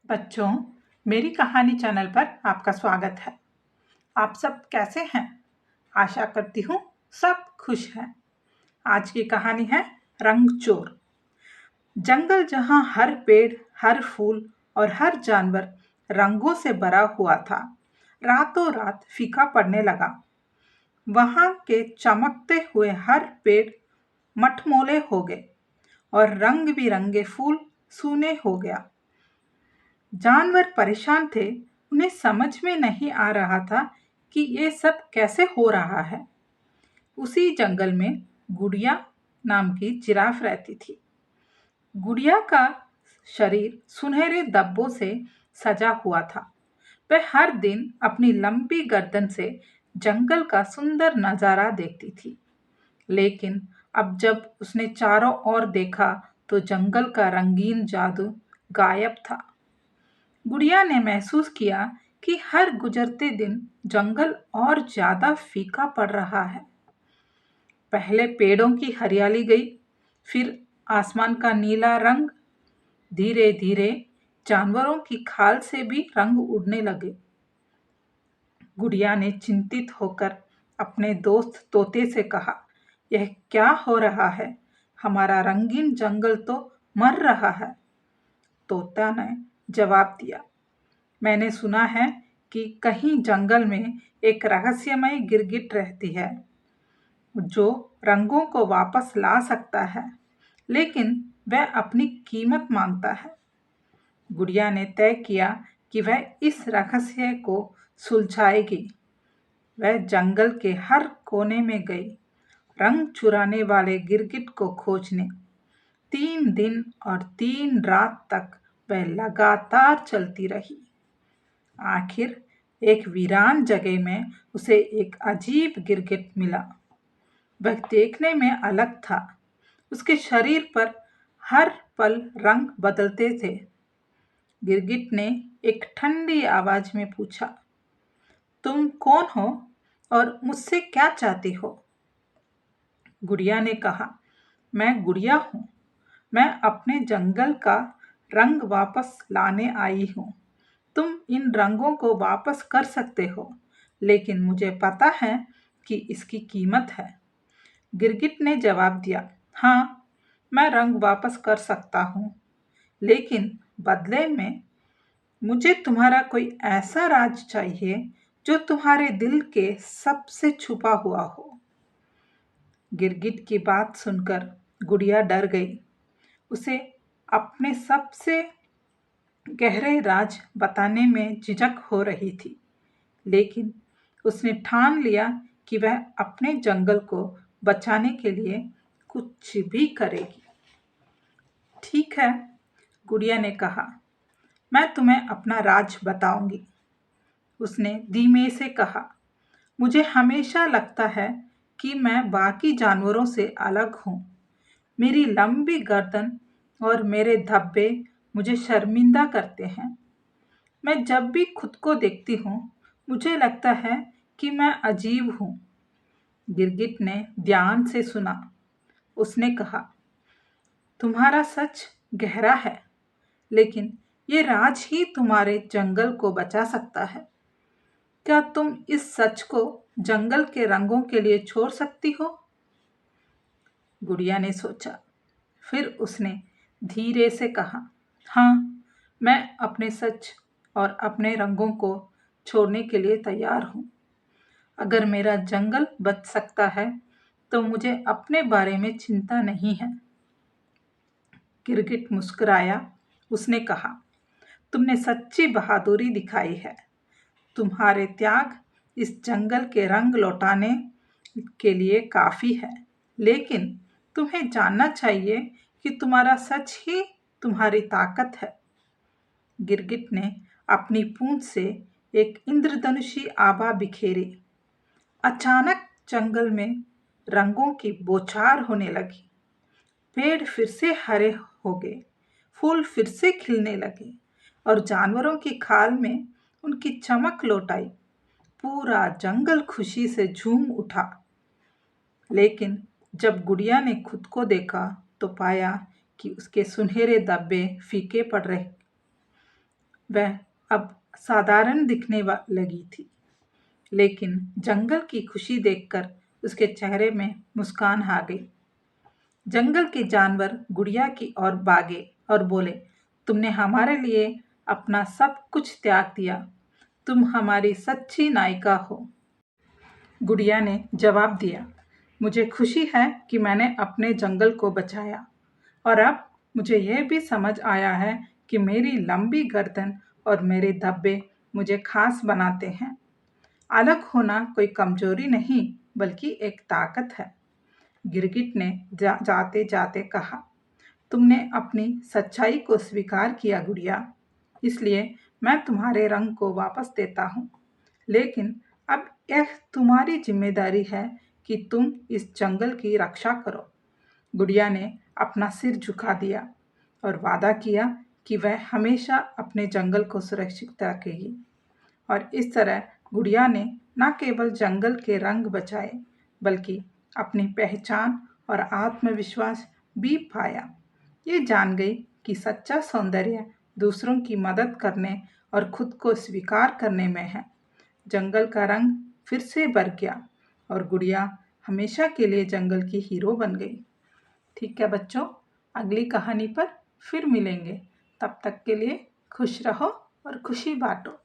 बच्चों, मेरी कहानी चैनल पर आपका स्वागत है। आप सब कैसे हैं? आशा करती हूँ सब खुश हैं। आज की कहानी है रंग चोर। जंगल जहाँ हर पेड़, हर फूल और हर जानवर रंगों से भरा हुआ था, रातों रात फीका पड़ने लगा। वहाँ के चमकते हुए हर पेड़ मटमोले हो गए और रंग बिरंगे फूल सूने हो गया। जानवर परेशान थे। उन्हें समझ में नहीं आ रहा था कि ये सब कैसे हो रहा है। उसी जंगल में गुड़िया नाम की जिराफ रहती थी। गुड़िया का शरीर सुनहरे धब्बों से सजा हुआ था। वह हर दिन अपनी लंबी गर्दन से जंगल का सुंदर नजारा देखती थी। लेकिन अब जब उसने चारों ओर देखा तो जंगल का रंगीन जादू गायब था। गुड़िया ने महसूस किया कि हर गुजरते दिन जंगल और ज्यादा फीका पड़ रहा है। पहले पेड़ों की हरियाली गई, फिर आसमान का नीला रंग। धीरे धीरे जानवरों की खाल से भी रंग उड़ने लगे। गुड़िया ने चिंतित होकर अपने दोस्त तोते से कहा, यह क्या हो रहा है? हमारा रंगीन जंगल तो मर रहा है। तोता ने जवाब दिया, मैंने सुना है कि कहीं जंगल में एक रहस्यमय गिरगिट रहती है जो रंगों को वापस ला सकता है, लेकिन वह अपनी कीमत मांगता है। गुड़िया ने तय किया कि वह इस रहस्य को सुलझाएगी। वह जंगल के हर कोने में गई, रंग चुराने वाले गिरगिट को खोजने। 3 दिन और 3 रात तक वह लगातार चलती रही। आखिर एक वीरान जगह में उसे एक अजीब गिरगिट मिला। वह देखने में अलग था। उसके शरीर पर हर पल रंग बदलते थे। गिरगिट ने एक ठंडी आवाज में पूछा, तुम कौन हो और मुझसे क्या चाहती हो? गुड़िया ने कहा, मैं गुड़िया हूँ। मैं अपने जंगल का रंग वापस लाने आई हूँ। तुम इन रंगों को वापस कर सकते हो, लेकिन मुझे पता है कि इसकी कीमत है। गिरगिट ने जवाब दिया, हाँ, मैं रंग वापस कर सकता हूँ, लेकिन बदले में मुझे तुम्हारा कोई ऐसा राज चाहिए जो तुम्हारे दिल के सबसे छुपा हुआ हो। गिरगिट की बात सुनकर गुड़िया डर गई। उसे अपने सबसे गहरे राज बताने में झिझक हो रही थी, लेकिन उसने ठान लिया कि वह अपने जंगल को बचाने के लिए कुछ भी करेगी। ठीक है, गुड़िया ने कहा, मैं तुम्हें अपना राज बताऊंगी। उसने धीमे से कहा, मुझे हमेशा लगता है कि मैं बाकी जानवरों से अलग हूँ। मेरी लंबी गर्दन और मेरे धब्बे मुझे शर्मिंदा करते हैं। मैं जब भी खुद को देखती हूँ, मुझे लगता है कि मैं अजीब हूँ। गिरगिट ने ध्यान से सुना। उसने कहा, तुम्हारा सच गहरा है, लेकिन ये राज ही तुम्हारे जंगल को बचा सकता है। क्या तुम इस सच को जंगल के रंगों के लिए छोड़ सकती हो? गुड़िया ने सोचा। फिर उसने धीरे से कहा, हाँ, मैं अपने सच और अपने रंगों को छोड़ने के लिए तैयार हूँ। अगर मेरा जंगल बच सकता है तो मुझे अपने बारे में चिंता नहीं है। गिरगिट मुस्कुराया। उसने कहा, तुमने सच्ची बहादुरी दिखाई है। तुम्हारे त्याग इस जंगल के रंग लौटाने के लिए काफी है, लेकिन तुम्हें जानना चाहिए कि तुम्हारा सच ही तुम्हारी ताकत है। गिरगिट ने अपनी पूंछ से एक इंद्रधनुषी आभा बिखेरी। अचानक जंगल में रंगों की बौछार होने लगी। पेड़ फिर से हरे हो गए, फूल फिर से खिलने लगे और जानवरों की खाल में उनकी चमक लौट आई। पूरा जंगल खुशी से झूम उठा। लेकिन जब गुड़िया ने खुद को देखा तो पाया कि उसके सुनहरे धब्बे फीके पड़ रहे। वह अब साधारण दिखने लगी थी, लेकिन जंगल की खुशी देखकर उसके चेहरे में मुस्कान आ गई। जंगल के जानवर गुड़िया की ओर भागे और बोले, तुमने हमारे लिए अपना सब कुछ त्याग दिया। तुम हमारी सच्ची नायिका हो। गुड़िया ने जवाब दिया, मुझे खुशी है कि मैंने अपने जंगल को बचाया और अब मुझे यह भी समझ आया है कि मेरी लंबी गर्दन और मेरे धब्बे मुझे खास बनाते हैं। अलग होना कोई कमजोरी नहीं बल्कि एक ताकत है। गिरगिट ने जाते जाते कहा, तुमने अपनी सच्चाई को स्वीकार किया गुड़िया, इसलिए मैं तुम्हारे रंग को वापस देता हूँ। लेकिन अब यह तुम्हारी जिम्मेदारी है कि तुम इस जंगल की रक्षा करो। गुड़िया ने अपना सिर झुका दिया और वादा किया कि वह हमेशा अपने जंगल को सुरक्षित रखेगी। और इस तरह गुड़िया ने न केवल जंगल के रंग बचाए बल्कि अपनी पहचान और आत्मविश्वास भी पाया। ये जान गई कि सच्चा सौंदर्य दूसरों की मदद करने और खुद को स्वीकार करने में है। जंगल का रंग फिर से भर गया और गुड़िया हमेशा के लिए जंगल की हीरो बन गई। ठीक है बच्चों, अगली कहानी पर फिर मिलेंगे। तब तक के लिए खुश रहो और खुशी बांटो।